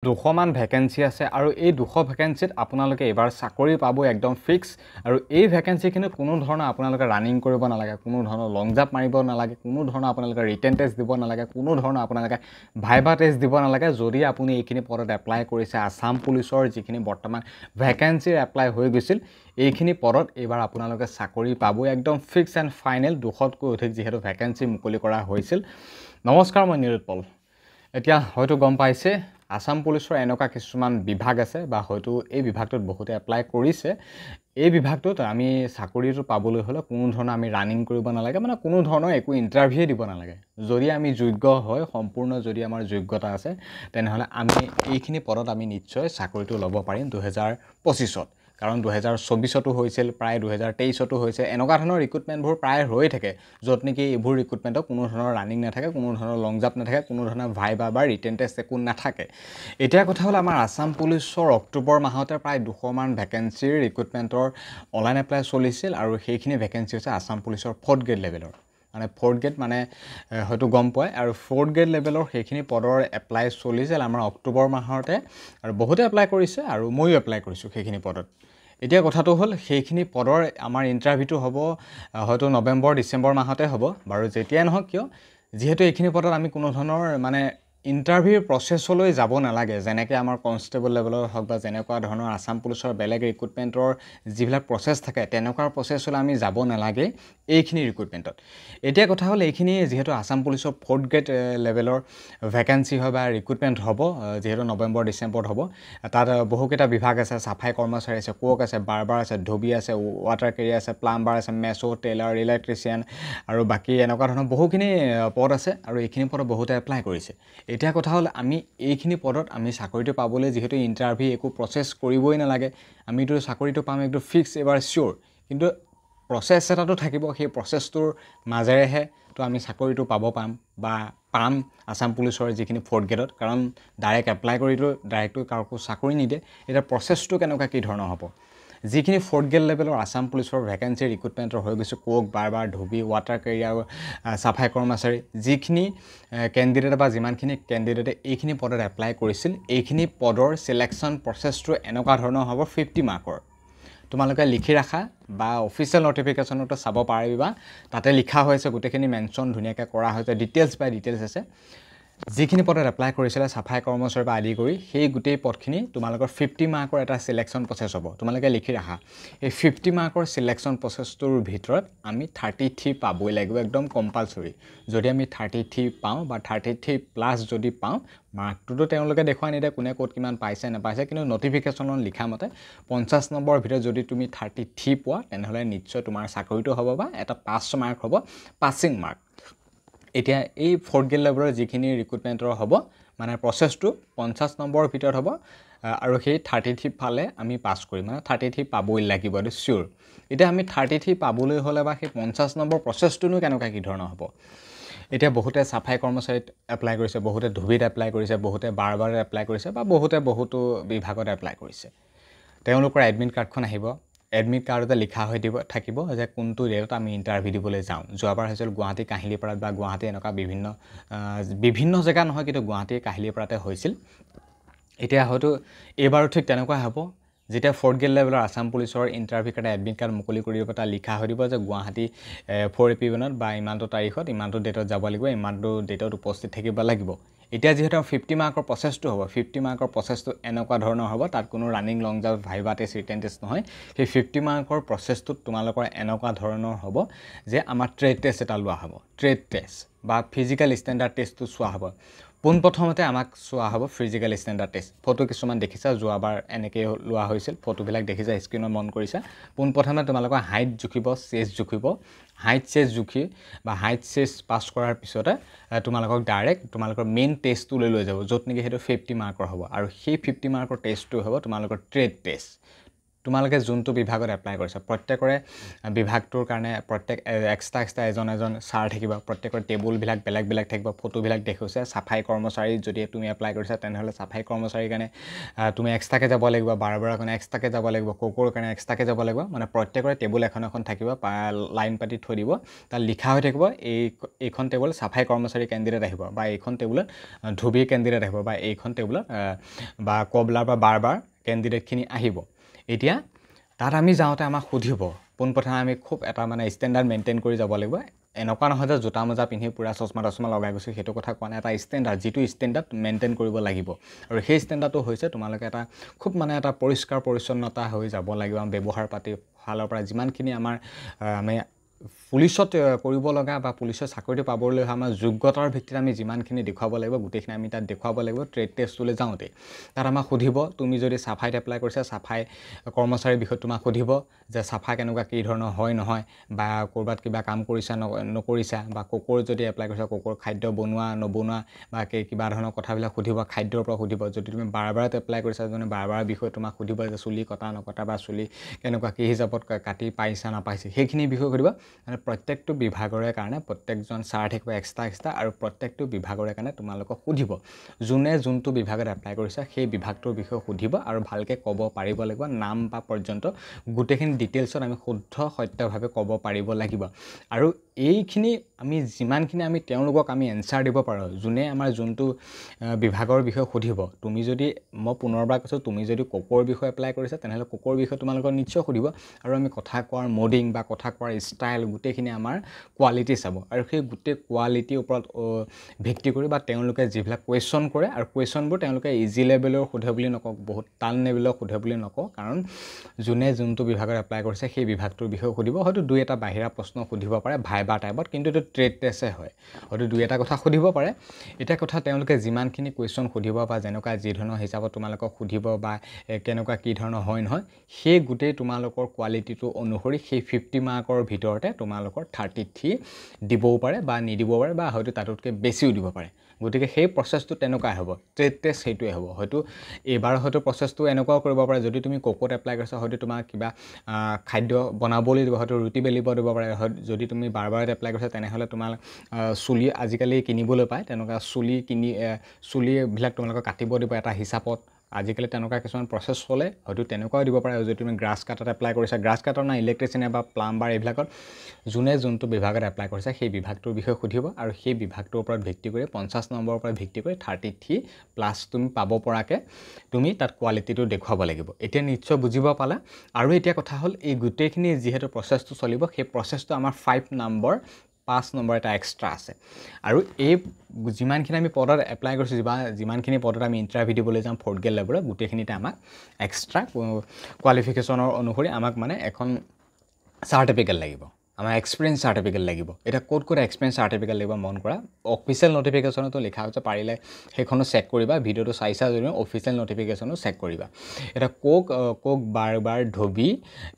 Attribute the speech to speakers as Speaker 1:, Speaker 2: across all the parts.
Speaker 1: 200 মান ভ্যাকেন্সি আছে আৰু এই 200 ভ্যাকেন্সিত আপোনালোকে এবাৰ চাকৰি পাব একদম ফিক্স আৰু এই ভ্যাকেন্সিখিনি কোনো ধৰণৰ আপোনালোকে ৰানিং কৰিব নালাগে কোনো ধৰণৰ লং জাম্প মাৰিব নালাগে কোনো ধৰণৰ আপোনালোকে ৰিটেন টেষ্ট দিব নালাগে কোনো ধৰণৰ আপোনালোকে ভাইবা টেষ্ট দিব নালাগে যদি আপুনি এইখিনি পদত এপ্লাই কৰিছে আসাম পুলিচৰ যিখিনি বৰ্তমান ভ্যাকেন্সি এপ্লাই হৈ গৈছিল এইখিনি পদত এবাৰ আপোনালোকে চাকৰি পাব একদম ফিক্স এণ্ড ফাইনেল 200তকৈ অধিক যেহেতু ভ্যাকেন্সি মুকলি কৰা হৈছিল নমস্কাৰ মই নিৰুৎপল এতিয়া হয়তো গম পাইছে আসাম পুলিচৰ এনেকুৱা কিছুমান বিভাগ আছে বা হয়তো এই বিভাগটোত বহুতে এপ্লাই কৰিছে এই বিভাগটোত আমি চাকৰিটো পাবলৈ হলে কোনো ধৰণৰ আমি ৰানিং কৰিব নালাগে মানে কোনো ধৰণৰ একো ইন্টাৰভিউ দিব নালাগে যদি আমি যোগ্য হয় সম্পূৰ্ণ যদি আমাৰ যোগ্যতা আছে তেনেহলে আমি এইখিনি পদত আমি নিশ্চয় চাকৰিটো ল'ব পাৰিম 2025ত কাৰণ 2024তো হৈছিল প্ৰায় 2023তো হৈছে এনেকুৱা ধৰণৰ ৰিক্ৰুটমেন্টবোৰ প্ৰায় হৈ থাকে যত নেকি এইবোৰ ৰিক্ৰুটমেন্টত কোনো ধৰণৰ ৰানিং নাথাকে কোনো ধৰণৰ লং জাম্প নাথাকে কোনো ধৰণৰ ভাইবা বা ৰিটেন টেষ্ট একো নাথাকে এতিয়া কথা হল আমাৰ আসাম পুলিচৰ অক্টোবৰ মাহতে প্ৰায় 200 মান ভ্যাকেন্সিৰ ৰিক্ৰুটমেন্টৰ অনলাইন এপ্লাই চলিছিল আৰু সেইখিনি ভ্যাকেন্সি হৈছে আসাম পুলিচৰ 4th গ্ৰেড লেভেলৰ মানে 4th গ্ৰেড মানে হয়তো গম পায় আৰু 4th গ্ৰেড লেভেলৰ সেইখিনি পদৰ এপ্লাই চলিছিল আমাৰ অক্টোবৰ মাহতে আৰু বহুতে এপ্লাই কৰিছে আৰু মইও এপ্লাই কৰিছো সেইখিনি পদত এতিয়া কথাটো হল সেইখিনি পদৰ আমাৰ ইন্টাৰভিউটো হ'ব হয়তো নৱেম্বৰ ডিসেম্বৰ মাহতে হ'ব বাৰু যেতিয়া নহক কিয় যেহেতু এইখিনি পদত আমি কোনো ধৰণৰ মানে ইন্টাৰভিউ প্ৰসেছলৈ যাব নালাগে যেনেকৈ আমাৰ কনষ্টেবল লেভেলৰ হক বা যেনেকুৱা ধৰণৰ আসাম পুলিচৰ বেলেগ ৰিক্ৰুটমেন্টৰ যিবিলাক প্ৰসেছ থাকে তেনেকুৱা প্ৰসেছলৈ আমি যাব নালাগে এইখিনি ৰিক্ৰুটমেন্টত এতিয়া কথা হল এইখিনি যেহেতু আসাম পুলিচৰ 4th গ্ৰেড লেভেলৰ ভ্যাকেন্সি হয় বা ৰিক্ৰুটমেন্ট হ'ব যেহেতু নৱেম্বৰ ডিসেম্বৰত হ'ব তাত বহুকেইটা বিভাগ আছে সাফাই কৰ্মচাৰী আছে কোক আছে বাৰবাৰ আছে ধবি আছে ওয়াটাৰ কেৰিয়াৰ আছে প্লাম্বাৰ আছে মেছো টেইলাৰ ইলেক্ট্ৰিচিয়ান আৰু বাকি এনেকুৱা ধৰণৰ বহুখিনি পদ আছে আৰু এইখিনি পদত বহুতে এপ্লাই কৰিছে এতিয়া কথা হল আমি এইখিনি পদত আমি চাকৰিটো পাবলৈ যেহেতু ইন্টাৰভিউ একো প্ৰসেছ কৰিবই নালাগে আমিটো চাকৰিটো পাম একদম ফিক্স এবাৰ শিওৰ কিন্তু প্ৰসেছ এটাটো থাকিব সেই প্ৰসেছটোৰ মাজেৰেহে তো আমি চাকৰিটো পাব পাম আসাম পুলিচৰ যিখিনি 4th গ্ৰেডত কাৰণ ডাইৰেক্ট এপ্লাই কৰিটো ডাইৰেক্টটো কাকো চাকৰি নিদে এটা প্ৰসেছটো কেনেকুৱা কি ধৰণৰ হ'ব যিখিনি 4th গ্ৰেড লেভেলৰ আসাম পুলিচৰ ভ্যাকেন্সি ৰিক্ৰুটমেন্টৰ হৈ গৈছে কোক বাৰবাৰ ধবি ওয়াটাৰ কেৰিয়াৰ সাফাই কৰ্মচাৰী যিখিনি ক্যান্ডিডেট বা যিমানখিনি ক্যান্ডিডেটে এইখিনি পদত এপ্লাই কৰিছিল এইখিনি পদৰ সিলেকশন প্ৰসেছটো এনেকুৱা ধৰণৰ হ'ব 50 মাৰ্কৰ তোমালোকে লিখি ৰাখা বা অফিচিয়েল নোটিফিকেশনটো চাব পাৰিবা তাতে লিখা হৈছে গুটেখিনি মেনশন ধুনিয়াকৈ কৰা হৈছে ডিটেইলছ বাই ডিটেইলছ আছে যিখিনি পদত এপ্লাই কৰিছিল সাফাই কৰ্মচাৰী বা আদি কৰি সেই গুটেই পদখিনি তোমালোকৰ 50 মাৰ্কৰ এটা সিলেকশন প্ৰসেছ হ'ব তোমালোকে লিখি ৰাখা এই 50 মাৰ্কৰ সিলেকশন প্ৰসেছটোৰ ভিতৰত আমি 33 পাবই লাগিব একদম কম্পালসৰি যদি আমি 33 পাওঁ বা 33 প্লাস যদি পাওঁ মাৰ্কটো তেওঁলোকে দেখুৱাই নিদে কোনে ক'ত কিমান পাইছে না পাইছে কিন্তু নোটিফিকেশনত লিখা মতে 50 নম্বৰৰ ভিতৰত যদি তুমি 33 পোৱা তেনেহলে নিশ্চয় তোমাৰ চাকৰিটো হ'ব বা এটা পাস মাৰ্ক হ'ব পাসিং মাৰ্ক এতিয়া এই 4th গ্ৰেড লেভেলৰ যিখিনি ৰিক্ৰুটমেন্টৰ হ'ব মানে প্ৰসেছটো 50 নম্বৰৰ ভিতৰত হ'ব আৰু সেই 33 ফালে আমি পাস কৰিম মানে 33 পাবই লাগিব এটা শিওৰ এতিয়া আমি 33 পাবলৈ হলে বা সেই 50 নম্বৰ প্ৰসেছটোনো কেনেকুৱা কি ধৰণৰ হ'ব এতিয়া বহুতে সাফাই কৰ্মচাৰীত এপ্লাই কৰিছে বহুতে ধুবিত এপ্লাই কৰিছে বহুতে বাৰবাৰ এপ্লাই কৰিছে বা বহুতো বিভাগত এপ্লাই কৰিছে তেওঁলোকৰ এডমিট কাৰ্ডখন আহিব এডমিট কাৰ্ডতে লিখা হৈ থাকিব যে কোনটো ডেটত আমি ইন্টাৰভিউ দিবলৈ যাওঁ যোৱাবাৰ হৈছিল গুৱাহাটী কাহিলিপাৰাত বা গুৱাহাটী এনেকুৱা বিভিন্ন জেগা নহয় কিন্তু গুৱাহাটী কাহিলিপাৰাতে হৈছিল এতিয়া হয়তো এবাৰো ঠিক তেনেকুৱা হ'ব যেতিয়া 4th গ্ৰেড লেভেলৰ আসাম পুলিচৰ ইন্টাৰভিউ কাৰ্ড এডমিট কাৰ্ড মুকলি কৰিব তা লিখা হৈ দিব যে গুৱাহাটী 4 এপিবনত বা ইমানটো তাৰিখত ইমানটো ডেটত যাব লাগিব ইমানটো ডেটত উপস্থিত থাকিব লাগিব এতিয়া যেহেতু 50 মাৰ্কৰ প্ৰসেছটো হ'ব 50 মাৰ্কৰ প্ৰসেছটো এনেকুৱা ধৰণৰ হ'ব তাত কোনো running long jump viva test written test নহয় সেই 50 মাৰ্কৰ প্ৰসেছটো তোমালোকৰ এনেকুৱা ধৰণৰ হ'ব যে আমাৰ ট্ৰেড টেষ্ট এটা লোৱা হ'ব ট্ৰেড টেষ্ট বা ফিজিক্যাল ষ্টেণ্ডাৰ্ড টেষ্টটো চোৱা হ'ব পোনপ্ৰথমতে আমাক চোৱা হ'ব ফিজিক্যাল ষ্টেণ্ডাৰ্ড টেষ্ট ফটো কিছুমান দেখিছা যোৱাবাৰ এনেকৈ লোৱা হৈছিল ফটোবিলাক দেখিছা স্ক্ৰিনত মন কৰিছা পোনপ্ৰথমে তোমালোকৰ হাইট জুখিব চেষ্ট জুখিব হাইট চেষ্ট জুখি বা হাইট চেষ্ট পাস কৰাৰ পিছতে তোমালোকক ডাইৰেক্ট তোমালোকৰ মেইন টেষ্টটো লৈ যাব যত নেকি হেতু 50 মাৰ্কৰ হ'ব আৰু সেই 50 মাৰ্কৰ টেষ্টটো হ'ব তোমালোকৰ ট্ৰেড টেষ্ট তোমালোকে যোনটো বিভাগত এপ্লাই কৰিছা প্ৰত্যেকৰে বিভাগটোৰ কাৰণে প্ৰত্যেক এক্সট্ৰা এজন ছাৰ থাকিব প্ৰত্যেকৰ টেবুলবিলাক বেলেগ বেলেগ থাকিব ফটোবিলাক দেখুৱাইছে চাফাই কৰ্মচাৰী যদি তুমি এপ্লাই কৰিছা তেনেহ'লে চাফাই কৰ্মচাৰীৰ কাৰণে তুমি এক্সট্ৰাকৈ যাব লাগিব বাৰবাৰৰ কাৰণে এক্সট্ৰাকৈ যাব লাগিব কোকৰ কাৰণে এক্সট্ৰাকৈ যাব লাগিব মানে প্ৰত্যেকৰে টেবুল এখন থাকিব লাইন পাতি থৈ দিব তাত লিখা হৈ থাকিব এইখন টেবুল চাফাই কৰ্মচাৰী কেণ্ডিডেট আহিব বা এইখন টেবুলত ধুবি কেণ্ডিডেট আহিব বা এইখন টেবুলত বা কবলাৰ বা বাৰবাৰ কেণ্ডিডেটখিনি আহিব এতিয়া তাত আমি যাওঁতে আমাক সুধিব পোনপ্ৰথমে আমি খুব এটা মানে ষ্টেণ্ডাৰ্ড মেইনটেইন কৰি যাব লাগিব এনেকুৱা নহয় যে জোতা মোজা পিন্ধি পূৰা চশমা লগাই গৈছে সেইটো কথা কোৱা নাই এটা ষ্টেণ্ডাৰ্ড যিটো ষ্টেণ্ডাৰ্ড মেইনটেইন কৰিব লাগিব আৰু সেই ষ্টেণ্ডাৰ্ডটো হৈছে তোমালোকে এটা খুব মানে এটা পৰিষ্কাৰ পৰিচ্ছন্নতা হৈ যাব লাগিব ব্যৱহাৰ পাতি ফালৰ পৰা যিমানখিনি আমাৰ আমি পুলিচত কৰিব লগা বা পুলিচৰ চাকৰিটো পাবলৈ আমাৰ যোগ্যতাৰ ভিত্তিত আমি যিমানখিনি দেখুৱাব লাগিব গোটেইখিনি আমি তাত দেখুৱাব লাগিব ট্ৰেড টেষ্টলৈ যাওঁতে তাত আমাক সুধিব তুমি যদি চাফাইত এপ্লাই কৰিছা চাফাই কৰ্মচাৰীৰ বিষয়ে তোমাক সুধিব যে চাফা কেনেকুৱা কি ধৰণৰ হয় নহয় বা ক'ৰবাত কিবা কাম কৰিছা নকৰিছা বা কোকৰ যদি এপ্লাই কৰিছা কোকৰ খাদ্য বনোৱা নবনোৱা বা কিবা ধৰণৰ কথাবিলাক সুধিব খাদ্যৰ পৰা সুধিব যদি তুমি বাৰবাৰত এপ্লাই কৰিছা মানে বাৰবাৰৰ বিষয়ে তোমাক সুধিব যে চুলি কটা নকটা বা চুলি কেনেকুৱা কি হিচাপত কাটি পাইছা নাপাইছে সেইখিনি বিষয়ে সুধিব মানে প্ৰত্যেকটো বিভাগৰে কাৰণে প্ৰত্যেকজন ছাৰ থাকিব এক্সট্ৰা আৰু প্ৰত্যেকটো বিভাগৰে কাৰণে তোমালোকক সুধিব যোনে যোনটো বিভাগত এপ্লাই কৰিছা সেই বিভাগটোৰ বিষয়ে সুধিব আৰু ভালকৈ ক'ব পাৰিব লাগিব নাম বা পৰ্যন্ত গোটেইখিনি ডিটেইলছত আমি শুদ্ধ সত্যভাৱে ক'ব পাৰিব লাগিব আৰু এইখিনি আমি যিমানখিনি আমি তেওঁলোকক আমি এনচাৰ দিব পাৰোঁ যোনে আমাৰ যোনটো বিভাগৰ বিষয়ে সুধিব তুমি যদি মই পুনৰবাৰ কৈছোঁ তুমি যদি কোকৰ বিষয়ে এপ্লাই কৰিছা তেনেহ'লে কোকৰ বিষয়ে তোমালোকক নিশ্চয় সুধিব আৰু আমি কথা কোৱাৰ মডিং বা কথা কোৱাৰ ষ্টাইল গোটেইখিনি আমাৰ কোৱালিটি চাব আৰু সেই গোটেই কোৱালিটিৰ ওপৰত ভিত্তি কৰি বা তেওঁলোকে যিবিলাক কুৱেশ্যন কৰে আৰু কুৱেশ্যনবোৰ তেওঁলোকে ইজি লেভেলৰ সোধে বুলি নকওঁ বহুত টান লেভেলৰ সোধে বুলি নকওঁ কাৰণ যোনে যোনটো বিভাগত এপ্লাই কৰিছে সেই বিভাগটোৰ বিষয়ে সুধিব হয়তো দুই এটা বাহিৰা প্ৰশ্ন সুধিব পাৰে ভাইবা টাইপত কিন্তু এইটো ট্ৰেড টেষ্টে হয় হয়তো দুই এটা কথা সুধিব পাৰে এটা কথা তেওঁলোকে যিমানখিনি কুৱেশ্যন সুধিব বা যেনেকুৱা যি ধৰণৰ হিচাপত তোমালোকক সুধিব বা কেনেকুৱা কি ধৰণৰ হয় নহয় সেই গোটেই তোমালোকৰ কোৱালিটিটো অনুসৰি সেই 50 মাৰ্কৰ ভিতৰতে তোমালোকৰ 33 দিবও পাৰে বা নিদিবও পাৰে বা হয়তো তাতকৈ বেছিও দিব পাৰে গতিকে সেই প্ৰচেছটো তেনেকুৱাই হ'ব ট্ৰেড টেষ্ট সেইটোৱে হ'ব হয়তো এইবাৰ হয়তো প্ৰচেছটো এনেকুৱাও কৰিব পাৰে যদি তুমি কোকত এপ্লাই কৰিছা হয়তো তোমাক কিবা খাদ্য বনাবলৈ দিব হয়তো ৰুটি বেলিব দিব পাৰে যদি তুমি বাৰবাৰত এপ্লাই কৰিছা তেনেহ'লে তোমাৰ চুলি আজিকালি কিনিবলৈ পায় তেনেকুৱা চুলিবিলাক তোমালোকক কাটিব দিব এটা হিচাপত আজিকালি তেনেকুৱা কিছুমান প্ৰচেছ চলে হয়তো তেনেকুৱাও দিব পাৰে যদি তুমি গ্ৰাছ কাটত এপ্লাই কৰিছা গ্ৰাছ কাটৰ না ইলেক্ট্ৰিচিয়ান বা প্লাম্বাৰ এইবিলাকত যোনে যোনটো বিভাগত এপ্লাই কৰিছে সেই বিভাগটোৰ বিষয়ে সুধিব আৰু সেই বিভাগটোৰ ওপৰত ভিত্তি কৰি 50 নম্বৰৰ ওপৰত ভিত্তি কৰি 33 প্লাছ তুমি পাব পৰাকৈ তুমি তাত কোৱালিটিটো দেখুৱাব লাগিব এতিয়া নিশ্চয় বুজিব পালা আৰু এতিয়া কথা হ'ল এই গোটেইখিনি যিহেতু প্ৰচেছটো চলিব সেই প্ৰচেছটো আমাৰ 5 নম্বৰ 5 নম্বৰ এটা এক্সট্ৰা আছে আৰু এই যিমানখিনি আমি পদত এপ্লাই কৰিছোঁ যিমানখিনি পদত আমি ইণ্টাৰভিউ দিবলৈ যাম 4th গ্ৰেড লেভেলত গোটেইখিনিতে আমাক এক্সট্ৰা কোৱালিফিকেশ্যনৰ অনুসৰি আমাক মানে এখন চাৰ্টিফিকেট লাগিব আমাৰ এক্সপিৰিয়েঞ্চ চাৰ্টিফিকেট লাগিব এটা ক'ত এক্সপিৰিয়েঞ্চ চাৰ্টিফিকেট লাগিব মন কৰা অফিচিয়েল নটিফিকেশ্যনতো লিখা হৈছে পাৰিলে সেইখনো চেক কৰিবা ভিডিঅ'টো চাইছা যদিও অফিচিয়েল নটিফিকেশ্যনো চেক কৰিবা এটা কোক বাৰবাৰ ধবি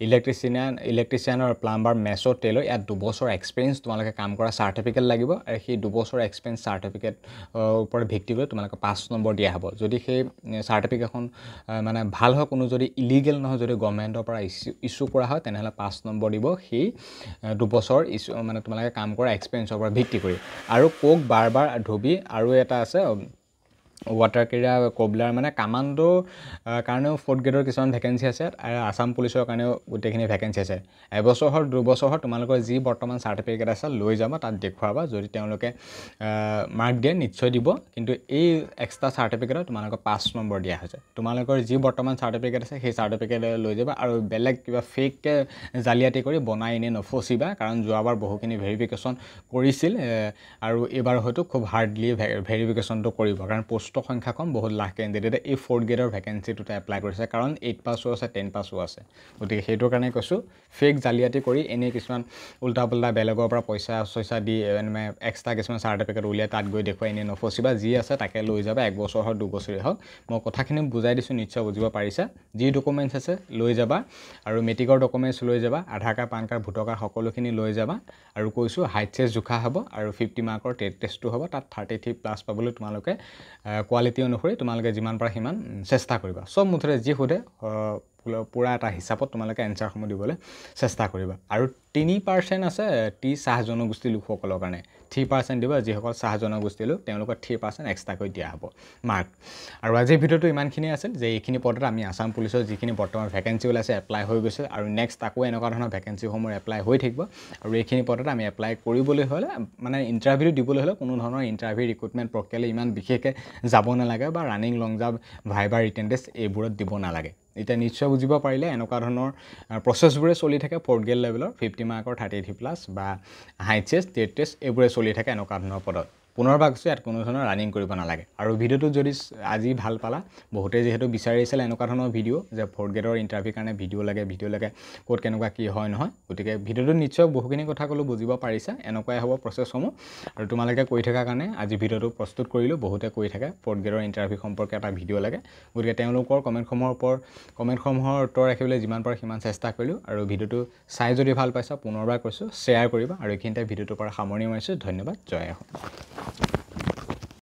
Speaker 1: ইলেক্ট্ৰিচিয়ান আৰু প্লাম্বাৰ মেছ' টেইলৰ ইয়াত 2 বছৰ এক্সপিৰিয়েঞ্চ তোমালোকে কাম কৰা চাৰ্টিফিকেট লাগিব আৰু সেই 2 বছৰ এক্সপিৰিয়েঞ্চ চাৰ্টিফিকেট ওপৰত ভিত্তি কৰি তোমালোকে 5 নম্বৰ দিয়া হ'ব যদি সেই চাৰ্টিফিকেটখন মানে ভাল হয় কোনো যদি ইলিগেল নহয় যদি গভৰ্ণমেণ্টৰ পৰা ইছ্যু কৰা হয় তেনেহ'লে 5 নম্বৰ দিব সেই 2 বছৰ মানে তোমালোকে কাম কৰা এক্সপিৰিয়েঞ্চৰ পৰা ভিত্তি কৰি আৰু কোক বাৰবাৰ ধবি আৰু এটা আছে ৱাটাৰ কেৰিয়াৰ কবলাৰ মানে কামাণ্ডোৰ কাৰণেও 4th গ্ৰেডৰ কিছুমান ভেকেঞ্চি আছে আৰু আছাম পুলিচৰ কাৰণেও গোটেইখিনি ভেকেঞ্চি আছে এবছৰ হ'ল 2 বছৰ হ'ল তোমালোকৰ যি বৰ্তমান চাৰ্টিফিকেট আছে লৈ যাবা তাত দেখুৱাবা যদি তেওঁলোকে মাৰ্ক দিয়ে নিশ্চয় দিব কিন্তু এই এক্সট্ৰা চাৰ্টিফিকেটত তোমালোকক 5 নম্বৰ দিয়া হৈছে তোমালোকৰ যি বৰ্তমান চাৰ্টিফিকেট আছে সেই চাৰ্টিফিকেট লৈ যাবা আৰু বেলেগ কিবা ফেককৈ জালিয়াতি কৰি বনাই এনে নফচিবা কাৰণ যোৱাবাৰ বহুখিনি ভেৰিফিকেশ্যন কৰিছিল আৰু এইবাৰ হয়তো খুব হাৰ্ডলি ভেৰিফিকেশ্যনটো কৰিব কাৰণ পোষ্টৰ সংখ্যা কম বহুত লাখ কেণ্ডিডেটে এই 4th গ্ৰেডৰ ভেকেঞ্চিটোতে এপ্লাই কৰিছে কাৰণ 8 পাছো আছে 10 পাছো আছে গতিকে সেইটোৰ কাৰণে কৈছোঁ ফেক জালিয়াতি কৰি এনেই কিছুমান উল্টা পুল্টা বেলেগৰ পৰা পইচা দি মানে এক্সট্ৰা কিছুমান চাৰ্টিফিকেট উলিয়াই তাত গৈ দেখুৱাই এনেই নফচিবা যি আছে তাকে লৈ যাবা 1 বছৰ হওক 2 বছৰেই হওক মই কথাখিনি বুজাই দিছোঁ নিশ্চয় বুজিব পাৰিছা যি ডকুমেণ্টছ আছে লৈ যাবা আৰু মেট্ৰিকৰ ডকুমেণ্টছ লৈ যাবা Aadhaar card PAN card voter card সকলোখিনি লৈ যাবা আৰু কৈছোঁ হাইট চাইজ জোখা হ'ব আৰু 50 মাৰ্কৰ ট্ৰেড টেষ্টটো হ'ব তাত 33 প্লাছ পাবলৈ তোমালোকে কোৱালিটি অনুসৰি তোমালোকে যিমান পাৰা সিমান চেষ্টা কৰিবা চব মুঠতে যি সোধে পুৰা এটা হিচাপত তোমালোকে এনচাৰসমূহ দিবলৈ চেষ্টা কৰিবা আৰু 3% আছে টি চাহ জনগোষ্ঠীৰ লোকসকলৰ কাৰণে 3% দিবা যিসকল চাহ জনগোষ্ঠীৰ লোক তেওঁলোকৰ 3% এক্সট্ৰাকৈ দিয়া হ'ব মাৰ্ক আৰু আজিৰ ভিডিঅ'টো ইমানখিনি আছিল যে এইখিনি পদত আমি আসাম পুলিচৰ যিখিনি বৰ্তমান ভেকেঞ্চি ওলাইছে এপ্লাই হৈ গৈছে আৰু নেক্সট আকৌ এনেকুৱা ধৰণৰ ভেকেঞ্চিসমূহ এপ্লাই হৈ থাকিব আৰু এইখিনি পদত আমি এপ্লাই কৰিবলৈ হ'লে মানে ইণ্টাৰভিউ দিবলৈ হ'লে কোনো ধৰণৰ ইণ্টাৰভিউ ৰিক্ৰুটমেণ্ট প্ৰক্ৰিয়ালৈ ইমান বিশেষকৈ যাব নালাগে বা running long jump viva written test এইবোৰত দিব নালাগে এতিয়া নিশ্চয় বুজিব পাৰিলে এনেকুৱা ধৰণৰ প্ৰচেছবোৰে চলি থাকে 4th গ্ৰেড লেভেলৰ 50 মাৰ্কৰ 33+ বা হাই চেষ্ট টেট টেষ্ট এইবোৰে চলি থাকে এনেকুৱা ধৰণৰ পদত পুনৰবাৰ কৈছোঁ ইয়াত কোনো ধৰণৰ ৰানিং কৰিব নালাগে আৰু ভিডিঅ'টো যদি আজি ভাল পালা বহুতে যিহেতু বিচাৰিছিলে এনেকুৱা ধৰণৰ ভিডিঅ' যে 4th গ্ৰেডৰ ইণ্টাৰভিউৰ কাৰণে ভিডিঅ' লাগে ক'ত কেনেকুৱা কি হয় নহয় গতিকে ভিডিঅ'টো নিশ্চয় বহুখিনি কথা ক'লোঁ বুজিব পাৰিছা এনেকুৱাই হ'ব প্ৰচেছসমূহ আৰু তোমালোকে কৈ থকাৰ কাৰণে আজি ভিডিঅ'টো প্ৰস্তুত কৰিলোঁ বহুতে কৈ থাকে 4th গ্ৰেডৰ ইণ্টাৰভিউ সম্পৰ্কে এটা ভিডিঅ' লাগে গতিকে তেওঁলোকৰ কমেণ্টসমূহৰ উত্তৰ ৰাখিবলৈ যিমান পাৰোঁ সিমান চেষ্টা কৰিলোঁ আৰু ভিডিঅ'টো চাই যদি ভাল পাইছা পুনৰবাৰ কৈছোঁ শ্বেয়াৰ কৰিবা আৰু এইখিনিতে ভিডিঅ'টোৰ পৰা সামৰণি মাৰিছোঁ ধন্যবাদ জয় অসম